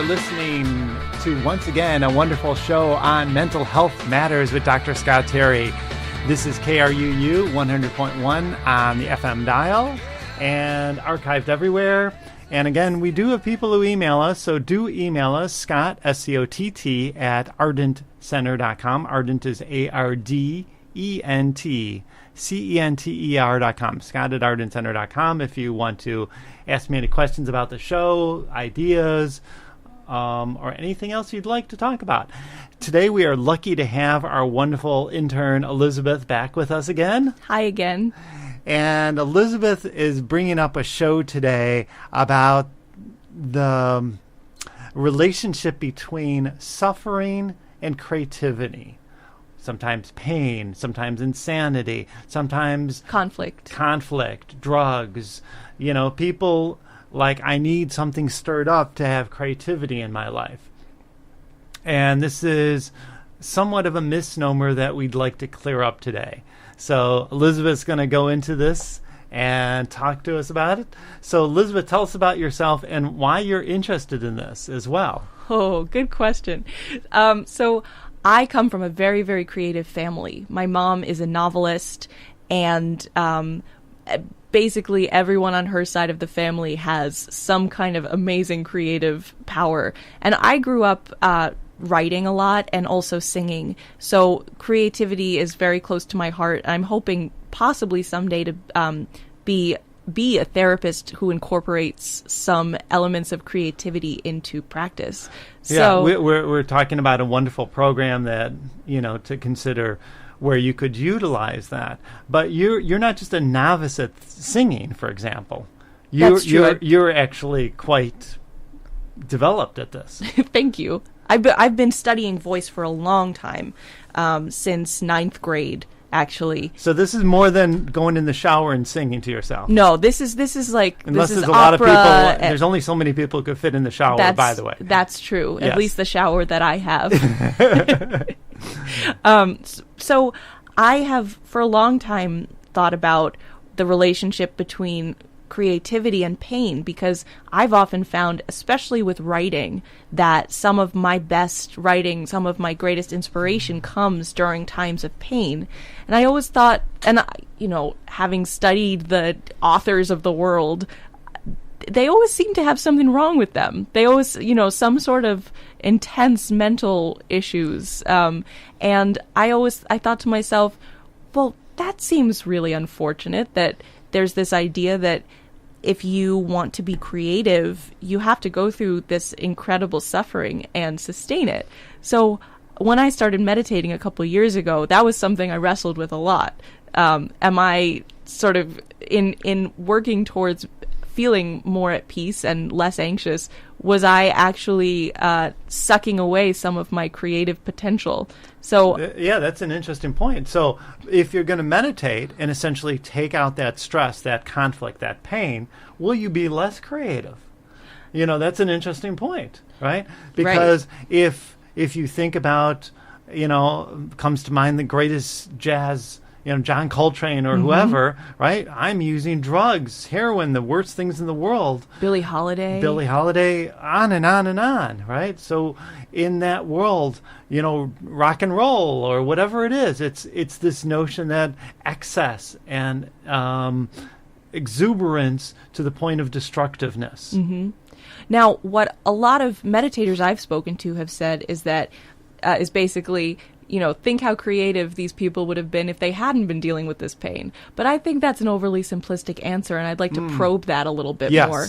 are listening to, once again, a wonderful show on Mental Health Matters with Dr. Scott Terry. This is KRUU 100.1 on the FM dial and archived everywhere. And again, we do have people who email us, so do email us, Scott, SCOTT, at ardentcenter.com. Ardent is ARDENT, CENTER.com. Scott at ardentcenter.com if you want to ask me any questions about the show, ideas, or anything else you'd like to talk about. Today we are lucky to have our wonderful intern Elizabeth back with us again. Hi again. And Elizabeth is bringing up a show today about the relationship between suffering and creativity. Sometimes pain, sometimes insanity, sometimes conflict, drugs. You know, people like, I need something stirred up to have creativity in my life. And this is somewhat of a misnomer that we'd like to clear up today. So Elizabeth's going to go into this and talk to us about it. So Elizabeth, tell us about yourself and why you're interested in this as well. Oh, good question. So I come from a very, very creative family. My mom is a novelist, and basically everyone on her side of the family has some kind of amazing creative power. And I grew up writing a lot and also singing. So creativity is very close to my heart. I'm hoping possibly someday to be a therapist who incorporates some elements of creativity into practice. So yeah, we're talking about a wonderful program that, you know, to consider where you could utilize that. But you're not just a novice at singing, for example. You're actually quite developed at this. Thank you. I've been studying voice for a long time, since 9th grade, actually. So this is more than going in the shower and singing to yourself. No, this is like, unless this is there's a lot of people. And there's only so many people who could fit in the shower. By the way, that's true. Yes. At least the shower that I have. So I have for a long time thought about the relationship between creativity and pain, because I've often found, especially with writing, that some of my best writing, some of my greatest inspiration comes during times of pain. And I always thought, and you know, having studied the authors of the world, they always seem to have something wrong with them. They always, you know, some sort of intense mental issues. And I thought to myself, well, that seems really unfortunate that there's this idea that if you want to be creative, you have to go through this incredible suffering and sustain it. So when I started meditating a couple of years ago, that was something I wrestled with a lot. Am I sort of in working towards feeling more at peace and less anxious? Was I actually sucking away some of my creative potential? So yeah, that's an interesting point. So if you're going to meditate and essentially take out that stress, that conflict, that pain, will you be less creative? You know, that's an interesting point, right? Because if you think about, you know, comes to mind the greatest jazz, you know, John Coltrane or whoever, right? I'm using drugs, heroin, the worst things in the world. Billie Holiday, on and on and on, right? So in that world, you know, rock and roll or whatever it is, it's this notion that excess and exuberance to the point of destructiveness. Mm-hmm. Now, what a lot of meditators I've spoken to have said is that is basically, you know, think how creative these people would have been if they hadn't been dealing with this pain. But I think that's an overly simplistic answer, and I'd like to probe that a little bit more.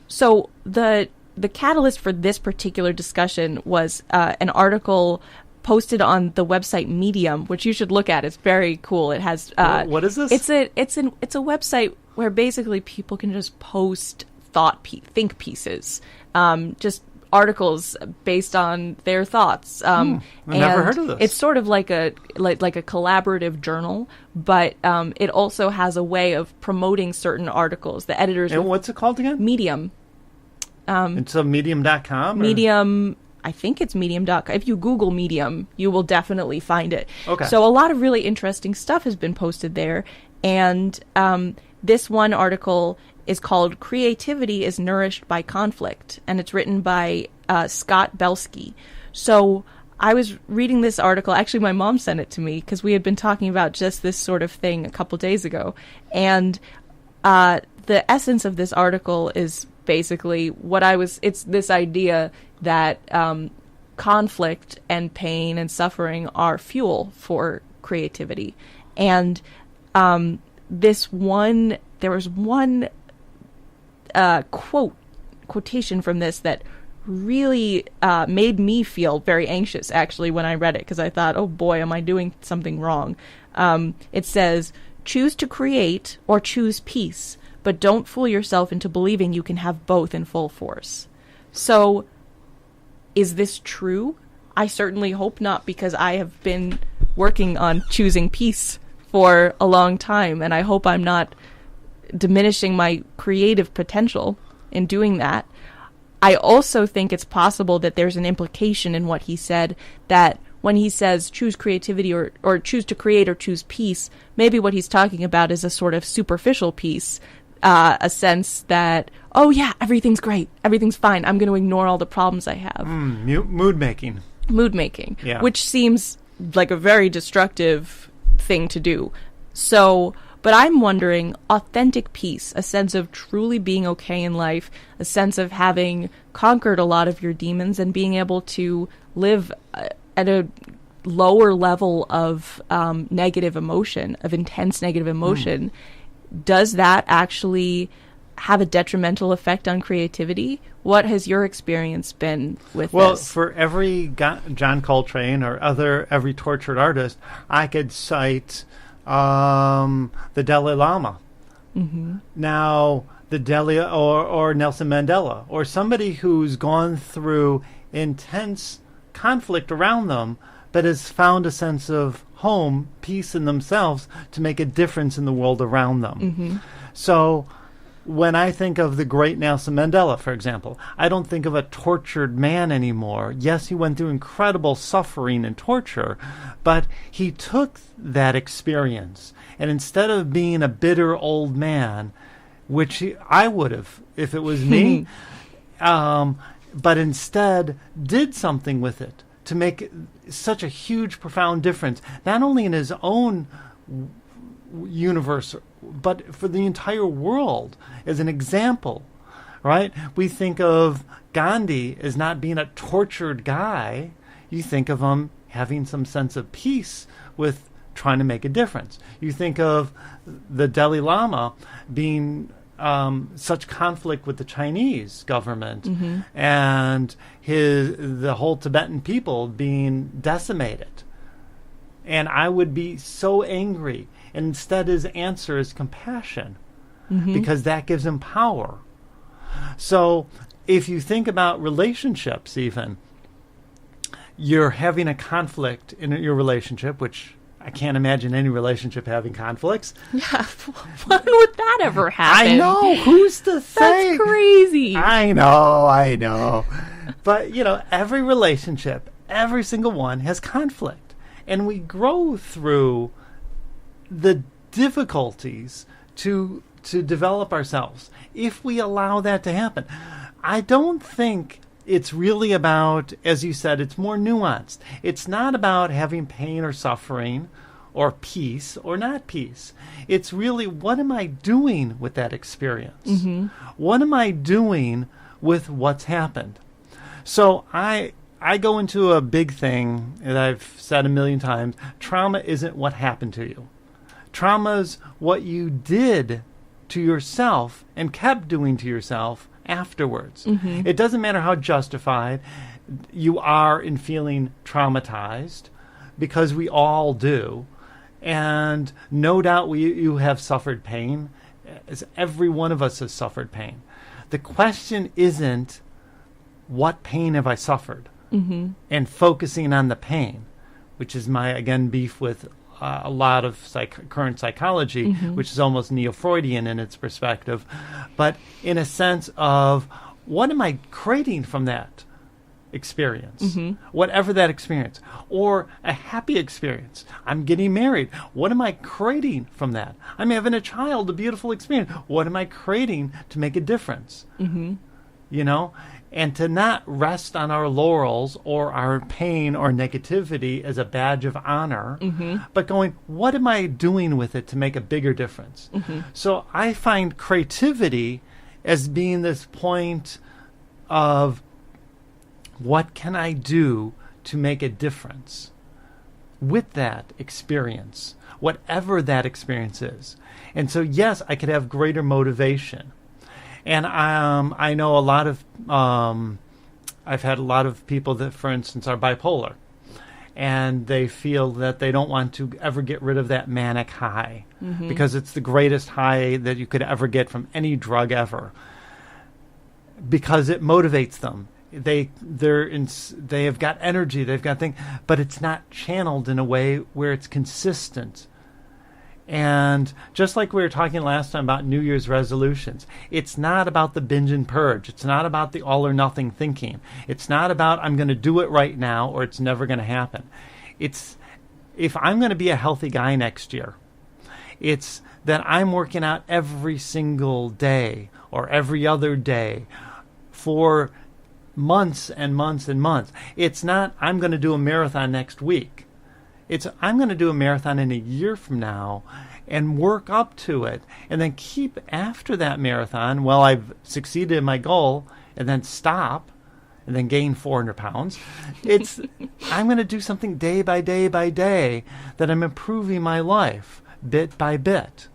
So the catalyst for this particular discussion was an article posted on the website Medium, which you should look at. It's very cool. It has what is this? It's a website where basically people can just post think pieces, just articles based on their thoughts. I've never heard of this. It's sort of like a collaborative journal, but it also has a way of promoting certain articles. The editors. And what's it called again? Medium. It's a medium.com? Medium. I think it's medium.com. If you Google Medium, you will definitely find it. Okay. So a lot of really interesting stuff has been posted there. And this one article is called Creativity is Nourished by Conflict, and it's written by Scott Belsky. So I was reading this article. Actually, my mom sent it to me because we had been talking about just this sort of thing a couple days ago. And the essence of this article is basically it's this idea that conflict and pain and suffering are fuel for creativity. And there was one quotation from this that really made me feel very anxious, actually, when I read it, because I thought, oh boy, am I doing something wrong. It says, "Choose to create or choose peace, but don't fool yourself into believing you can have both in full force." So, is this true? I certainly hope not, because I have been working on choosing peace for a long time, and I hope I'm not diminishing my creative potential in doing that. I also think it's possible that there's an implication in what he said, that when he says choose creativity or choose to create or choose peace, maybe what he's talking about is a sort of superficial peace, a sense that, oh yeah, everything's great, everything's fine, I'm going to ignore all the problems I have. Mood making. Yeah. Which seems like a very destructive thing to do. So, but I'm wondering, authentic peace, a sense of truly being okay in life, a sense of having conquered a lot of your demons and being able to live at a lower level of negative emotion, of intense negative emotion, does that actually have a detrimental effect on creativity? What has your experience been with this? Well, for every John Coltrane or every tortured artist, I could cite the Dalai Lama. Mm-hmm. Now, the Dalai or Nelson Mandela, or somebody who's gone through intense conflict around them, but has found a sense of home, peace in themselves to make a difference in the world around them. Mm-hmm. So when I think of the great Nelson Mandela, for example, I don't think of a tortured man anymore. Yes, he went through incredible suffering and torture, but he took that experience, and instead of being a bitter old man, which I would have if it was me, but instead did something with it to make such a huge, profound difference, not only in his own universe, but for the entire world as an example, right? We think of Gandhi as not being a tortured guy. You think of him having some sense of peace with trying to make a difference. You think of the Dalai Lama being such conflict with the Chinese government, mm-hmm. and the whole Tibetan people being decimated. And I would be so angry. And instead his answer is compassion, mm-hmm. because that gives him power. So if you think about relationships even, you're having a conflict in your relationship, which I can't imagine any relationship having conflicts. Yeah, when would that ever happen? I know. Who's to say? That's crazy. I know. But, every relationship, every single one has conflict. And we grow through the difficulties to develop ourselves if we allow that to happen. I don't think it's really about, as you said, it's more nuanced. It's not about having pain or suffering or peace or not peace. It's really, what am I doing with that experience? Mm-hmm. What am I doing with what's happened? So I go into a big thing that I've said a million times. Trauma isn't what happened to you. Trauma's what you did to yourself and kept doing to yourself afterwards. Mm-hmm. It doesn't matter how justified you are in feeling traumatized, because we all do. And no doubt you have suffered pain, as every one of us has suffered pain. The question isn't, what pain have I suffered? Mm-hmm. And focusing on the pain, which is my, again, beef with a lot of current psychology, mm-hmm. which is almost neo-Freudian in its perspective, but in a sense of, what am I creating from that? experience, whatever that experience, or a happy experience. I'm getting married. What am I creating from that? I'm having a child, a beautiful experience. What am I creating to make a difference? You know, and to not rest on our laurels or our pain or negativity as a badge of honor, but going, what am I doing with it to make a bigger difference? So I find creativity as being this point of, what can I do to make a difference with that experience, whatever that experience is? And so, yes, I could have greater motivation. And I know a lot of, I've had a lot of people that, for instance, are bipolar. And they feel that they don't want to ever get rid of that manic high because it's the greatest high that you could ever get from any drug ever, because it motivates them. They have got energy, they've got things, but it's not channeled in a way where it's consistent. And just like we were talking last time about New Year's resolutions, it's not about the binge and purge. It's not about the all or nothing thinking. It's not about I'm going to do it right now or it's never going to happen. It's, if I'm going to be a healthy guy next year, it's that I'm working out every single day or every other day for months and months and months. It's not I'm going to do a marathon next week. It's I'm going to do a marathon in a year from now and work up to it and then keep after that marathon. Well, I've succeeded in my goal, and then stop and then gain 400 pounds. It's I'm going to do something day by day by day that I'm improving my life bit by bit.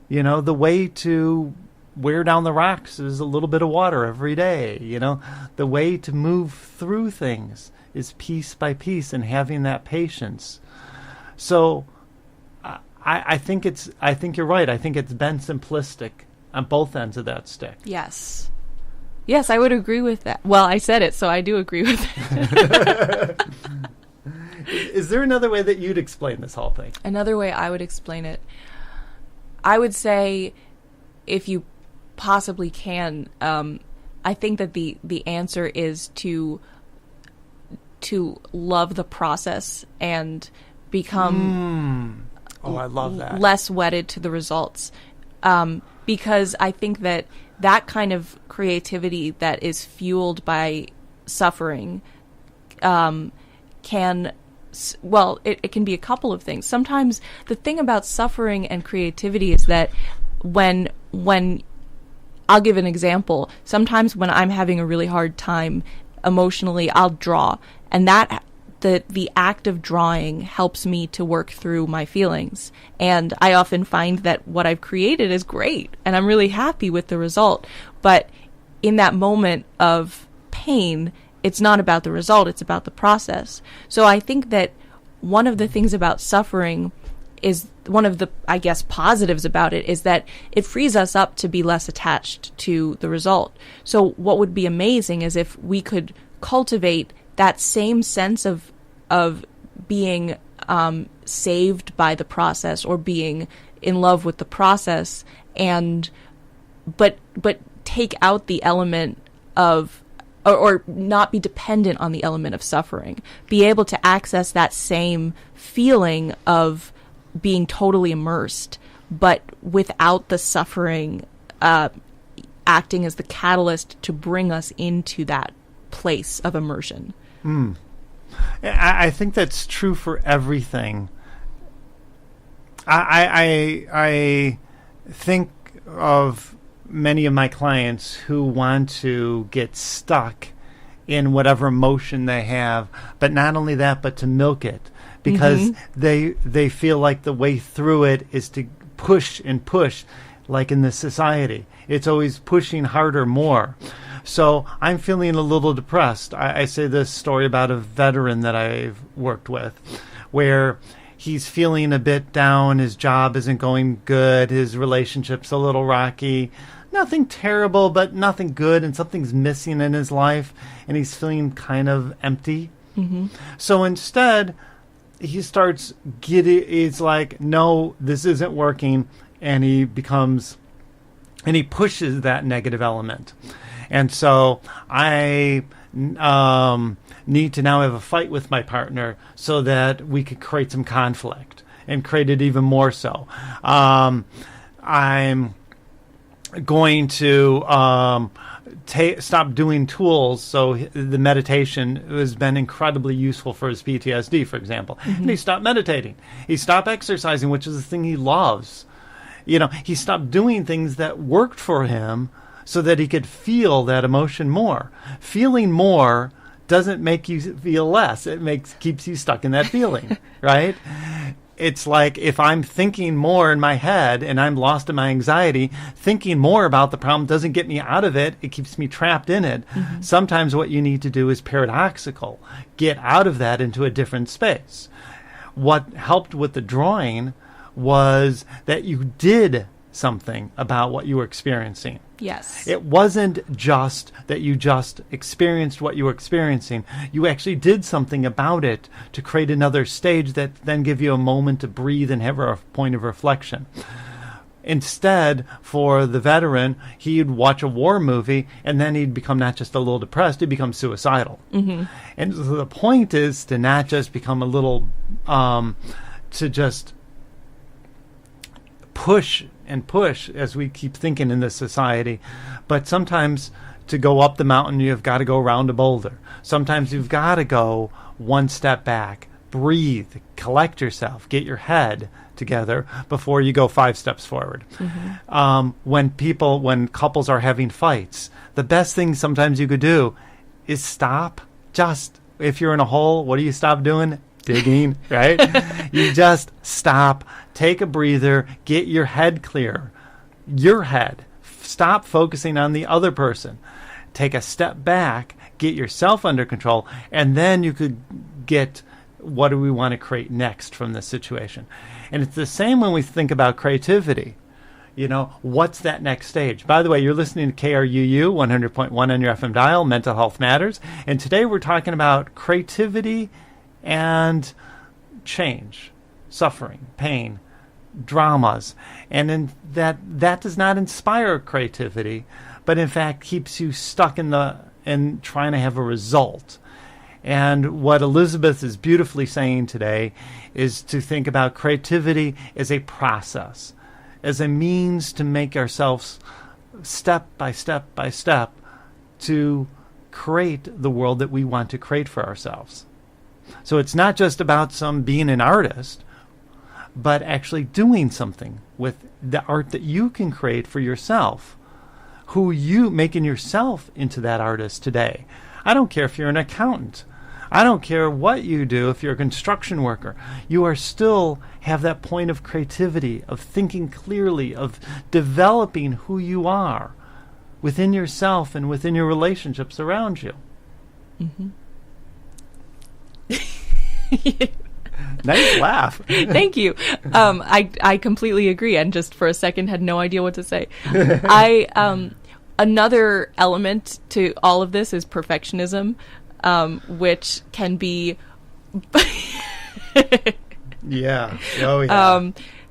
You know, the way to wear down the rocks is a little bit of water every day. You know, the way to move through things is piece by piece and having that patience. So I think you're right. I think it's been simplistic on both ends of that stick. Yes. Yes, I would agree with that. Well, I said it, so I do agree with it. Is there another way that you'd explain this whole thing? Another way I would explain it, I would say, if you possibly can, I think that the answer is to love the process and become I love that. Less wedded to the results. Because I think that kind of creativity that is fueled by suffering can, well, it can be a couple of things. Sometimes the thing about suffering and creativity is that when I'll give an example. Sometimes when I'm having a really hard time emotionally, I'll draw, and that the act of drawing helps me to work through my feelings. And I often find that what I've created is great, and I'm really happy with the result. But in that moment of pain, it's not about the result, it's about the process. So I think that one of the things about suffering is, one of the, I guess, positives about it is that it frees us up to be less attached to the result. So what would be amazing is if we could cultivate that same sense of being saved by the process, or being in love with the process, and but take out the element of, or not be dependent on the element of suffering. Be able to access that same feeling of being totally immersed, but without the suffering acting as the catalyst to bring us into that place of immersion. I think that's true for everything. I think of many of my clients who want to get stuck in whatever emotion they have, but not only that, but to milk it, because they feel like the way through it is to push and push, like in this society. It's always pushing harder, more. So I'm feeling a little depressed. I say this story about a veteran that I've worked with, where he's feeling a bit down, his job isn't going good, his relationship's a little rocky, nothing terrible, but nothing good, and something's missing in his life, and he's feeling kind of empty. So instead, he starts he's like, no, this isn't working, and he pushes that negative element. And so I need to now have a fight with my partner so that we could create some conflict and create it even more so. I'm going to stop doing tools. So the meditation has been incredibly useful for his PTSD, for example. And he stopped meditating. He stopped exercising, which is the thing he loves. He stopped doing things that worked for him so that he could feel that emotion more. Feeling more doesn't make you feel less. It keeps you stuck in that feeling, right? It's like if I'm thinking more in my head and I'm lost in my anxiety, thinking more about the problem doesn't get me out of it. It keeps me trapped in it. Sometimes what you need to do is paradoxical. Get out of that into a different space. What helped with the drawing was that you did something about what you were experiencing. Yes. It wasn't just that you just experienced what you were experiencing. You actually did something about it to create another stage that then give you a moment to breathe and have a point of reflection. Instead, for the veteran, he'd watch a war movie and then he'd become not just a little depressed, he'd become suicidal. And so the point is to not just become a little, to just push and push as we keep thinking in this society. But sometimes to go up the mountain, you've got to go around a boulder. Sometimes you've got to go one step back, breathe, collect yourself, get your head together before you go 5 steps forward. When couples are having fights, the best thing sometimes you could do is stop. Just, if you're in a hole, what do you stop doing? Digging, right? You just stop, take a breather, get your head clear. Your head. Stop focusing on the other person. Take a step back, get yourself under control, and then you could get what do we want to create next from this situation. And it's the same when we think about creativity. What's that next stage? By the way, you're listening to KRUU 100.1 on your FM dial, Mental Health Matters. And today we're talking about creativity and change, suffering, pain, dramas. And in that does not inspire creativity, but in fact keeps you stuck in trying to have a result. And what Elizabeth is beautifully saying today is to think about creativity as a process, as a means to make ourselves step by step by step to create the world that we want to create for ourselves. So it's not just about being an artist, but actually doing something with the art that you can create for yourself. Making yourself into that artist today. I don't care if you're an accountant. I don't care what you do if you're a construction worker. You are still have that point of creativity, of thinking clearly, of developing who you are within yourself and within your relationships around you. Nice laugh. Thank you. I completely agree, and just for a second had no idea what to say. Another element to all of this is perfectionism, which can be yeah. Oh yeah.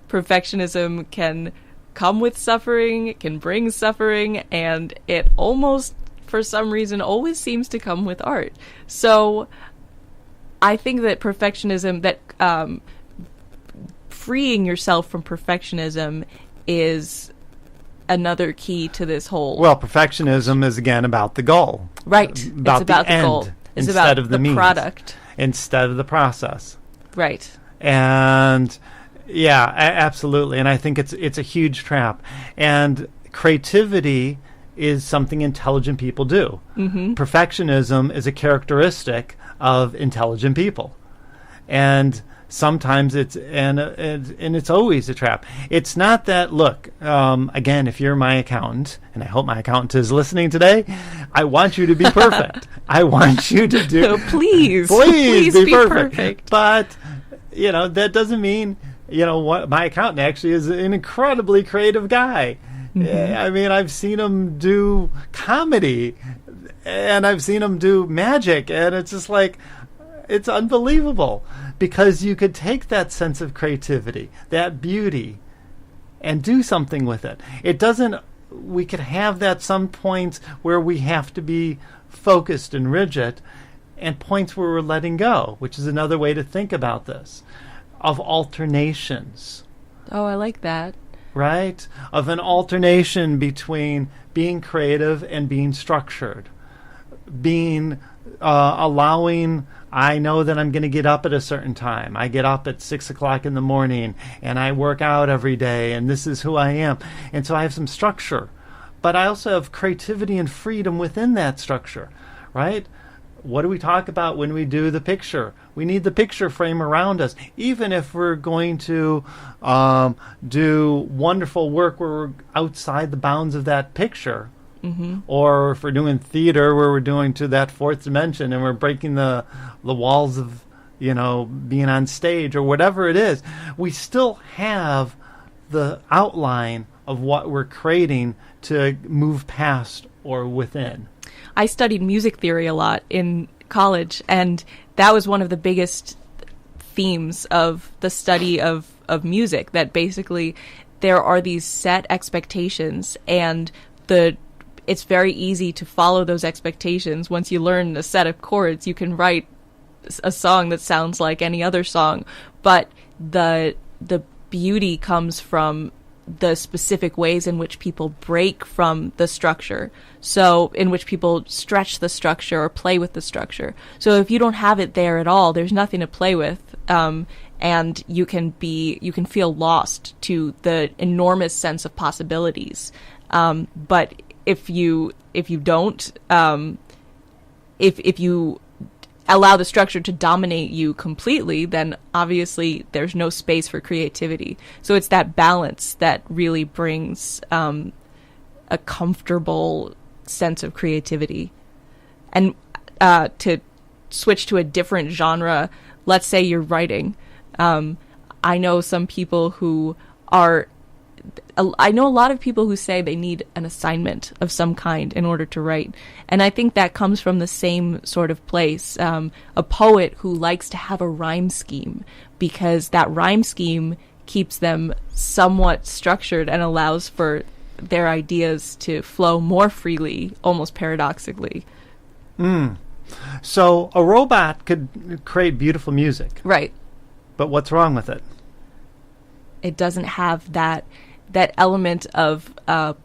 Perfectionism can come with suffering, it can bring suffering, and it almost, for some reason, always seems to come with art. So I think that perfectionism, that freeing yourself from perfectionism is another key to this whole... Well, perfectionism is, again, about the goal. Right. It's about the end goal. It's instead about of the means. Product. Instead of the process. Right. And, yeah, absolutely. And I think it's a huge trap. And creativity is something intelligent people do. Perfectionism is a characteristic of intelligent people, and sometimes it's always a trap. It's not that, look, again, if you're my accountant, and I hope my accountant is listening today, I want you to be perfect. I want you to do please be perfect. But that doesn't mean what my accountant actually is an incredibly creative guy. I mean, I've seen him do comedy, and I've seen him do magic, and it's just like, it's unbelievable, because you could take that sense of creativity, that beauty, and do something with it. It doesn't we could have that some points where we have to be focused and rigid, and points where we're letting go, which is another way to think about this, of alternations. Oh, I like that. Right? Of an alternation between being creative and being structured. Being, allowing, I know that I'm going to get up at a certain time. I get up at 6 o'clock in the morning and I work out every day and this is who I am. And so I have some structure. But I also have creativity and freedom within that structure, right? What do we talk about when we do the picture? We need the picture frame around us. Even if we're going to do wonderful work where we're outside the bounds of that picture, or if we're doing theater where we're doing to that fourth dimension and we're breaking the walls of, being on stage or whatever it is, we still have the outline of what we're creating to move past or within. I studied music theory a lot in college, and that was one of the biggest themes of the study of music, that basically there are these set expectations, and it's very easy to follow those expectations. Once you learn a set of chords, you can write a song that sounds like any other song, but the beauty comes from the specific ways in which people break from the structure. So in which people stretch the structure or play with the structure. So if you don't have it there at all, there's nothing to play with. And you can feel lost to the enormous sense of possibilities. But if you allow the structure to dominate you completely, then obviously there's no space for creativity. So it's that balance that really brings a comfortable sense of creativity. And to switch to a different genre, let's say you're writing. I know some people who are... I know a lot of people who say they need an assignment of some kind in order to write. And I think that comes from the same sort of place. A poet who likes to have a rhyme scheme, because that rhyme scheme keeps them somewhat structured and allows for their ideas to flow more freely, almost paradoxically. So a robot could create beautiful music. Right. But what's wrong with it? It doesn't have that element of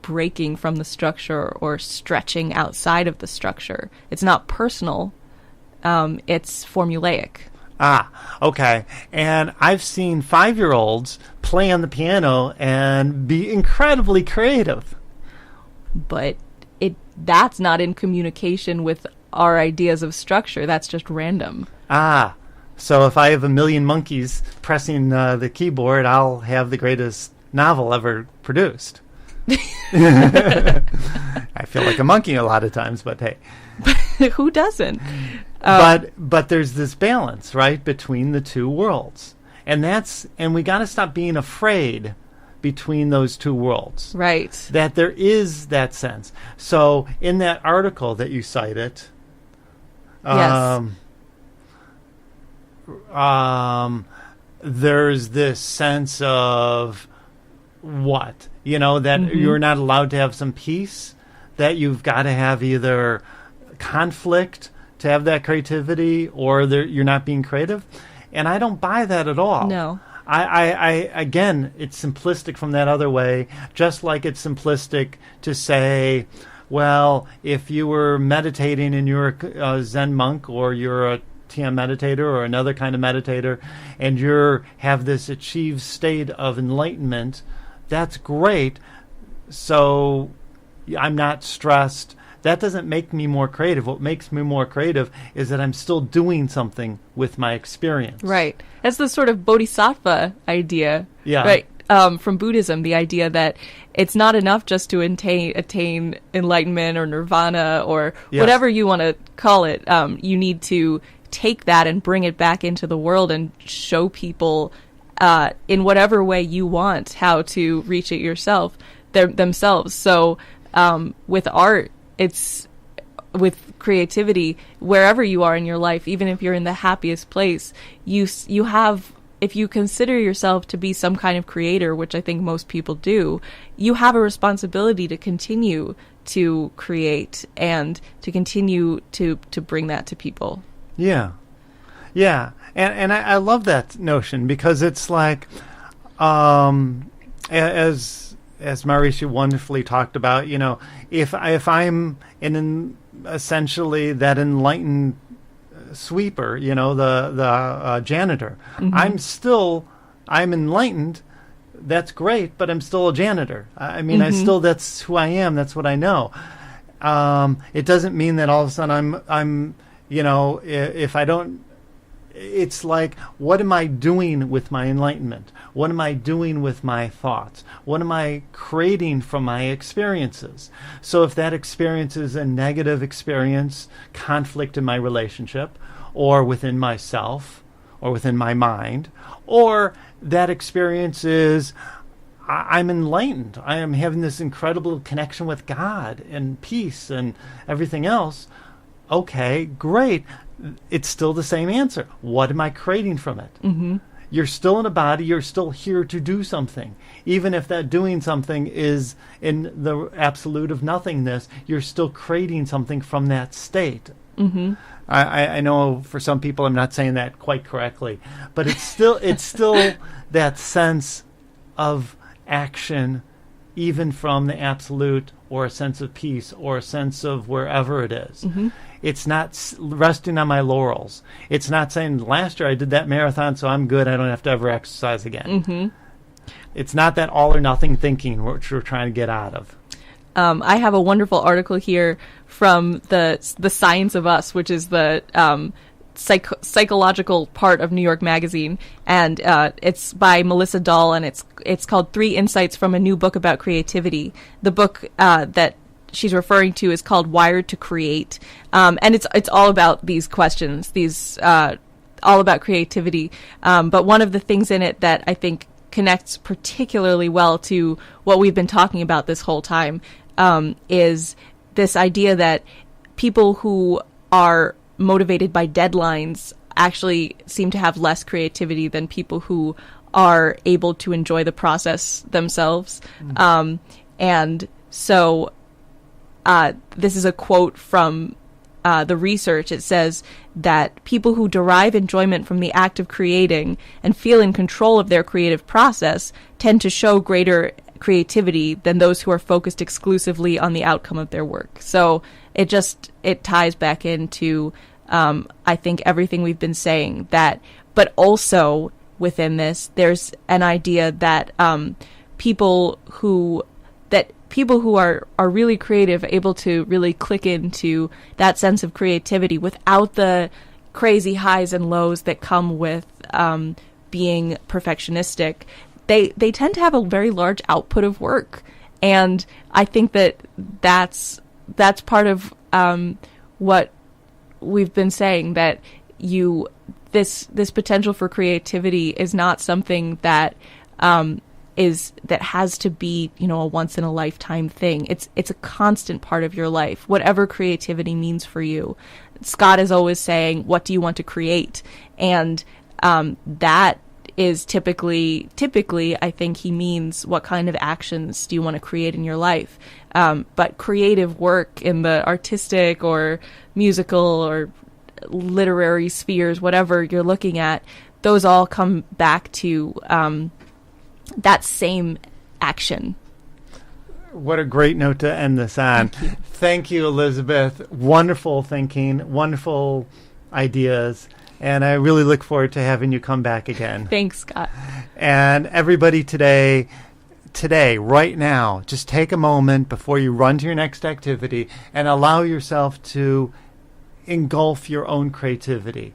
breaking from the structure or stretching outside of the structure. It's not personal. It's formulaic. Okay. And I've seen 5-year-olds play on the piano and be incredibly creative. But that's not in communication with our ideas of structure. That's just random. So if I have a million monkeys pressing the keyboard, I'll have the greatest novel ever produced. I feel like a monkey a lot of times, but hey. Who doesn't? But there's this balance, right, between the two worlds. And we got to stop being afraid between those two worlds. Right. That there is that sense. So in that article that you cited, yes. There's this sense of what? That you're not allowed to have some peace, that you've got to have either conflict to have that creativity, or you're not being creative. And I don't buy that at all. No. I again, it's simplistic from that other way, just like it's simplistic to say, well, if you were meditating and you're a Zen monk, or you're a TM meditator or another kind of meditator, and you have this achieved state of enlightenment, that's great. So I'm not stressed. That doesn't make me more creative. What makes me more creative is that I'm still doing something with my experience. Right. That's the sort of bodhisattva idea. Yeah. Right. From Buddhism, the idea that it's not enough just to attain enlightenment or nirvana or whatever you want to call it. You need to take that and bring it back into the world and show people in whatever way you want how to reach it yourself themselves. So with art, it's with creativity, wherever you are in your life, even if you're in the happiest place, you have if you consider yourself to be some kind of creator, which I think most people do, you have a responsibility to continue to create and to continue to bring that to people. Yeah. Yeah. And I love that notion, because it's like, as Mauricio wonderfully talked about, if I'm essentially that enlightened sweeper, the janitor, Mm-hmm. I'm enlightened. That's great, but I'm still a janitor. I mean, that's who I am. That's what I know. It doesn't mean that all of a sudden I'm if I don't, it's like, what am I doing with my enlightenment? What am I doing with my thoughts? What am I creating from my experiences? So if that experience is a negative experience, conflict in my relationship, or within myself, or within my mind, or that experience is I'm enlightened, I am having this incredible connection with God and peace and everything else, okay, great. It's still the same answer. What am I creating from it? Mm-hmm. You're still in a body. You're still here to do something. Even if that doing something is in the absolute of nothingness, you're still creating something from that state. Mm-hmm. I know for some people I'm not saying that quite correctly, but it's still that sense of action, even from the absolute, or a sense of peace, or a sense of wherever it is. Mm-hmm. It's not resting on my laurels. It's not saying, last year I did that marathon, so I'm good. I don't have to ever exercise again. Mm-hmm. It's not that all or nothing thinking which we're trying to get out of. I have a wonderful article here from the Science of Us, which is the psychological part of New York Magazine, and it's by Melissa Dahl, and it's called 3 Insights from a New Book About Creativity. The book that she's referring to is called Wired to Create, and it's all about these questions, all about creativity. But one of the things in it that I think connects particularly well to what we've been talking about this whole time is this idea that people who are motivated by deadlines actually seem to have less creativity than people who are able to enjoy the process themselves. And so this is a quote from the research. It says that people who derive enjoyment from the act of creating and feel in control of their creative process tend to show greater creativity than those who are focused exclusively on the outcome of their work. So it ties back into I think everything we've been saying, but also within this there's an idea that people who are really creative, able to really click into that sense of creativity without the crazy highs and lows that come with being perfectionistic, they tend to have a very large output of work. And I think that's part of what we've been saying, that this potential for creativity is not something that that has to be, a once in a lifetime thing. It's a constant part of your life, whatever creativity means for you. Scott is always saying, what do you want to create? And that is typically I think he means, what kind of actions do you want to create in your life? But creative work in the artistic or musical or literary spheres, whatever you're looking at, those all come back to that same action. What a great note to end this on. Thank you, Elizabeth. Wonderful thinking, wonderful ideas, and I really look forward to having you come back again. Thanks, Scott. And everybody today, right now, just take a moment before you run to your next activity and allow yourself to engulf your own creativity.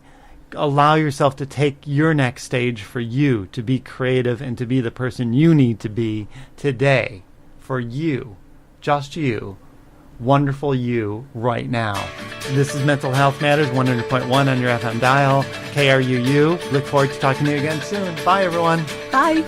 Allow yourself to take your next stage for you to be creative and to be the person you need to be today, for you, just you, wonderful you right now. This is Mental Health Matters 100.1 on your FM dial, KRUU. Look forward to talking to you again soon. Bye, everyone. Bye.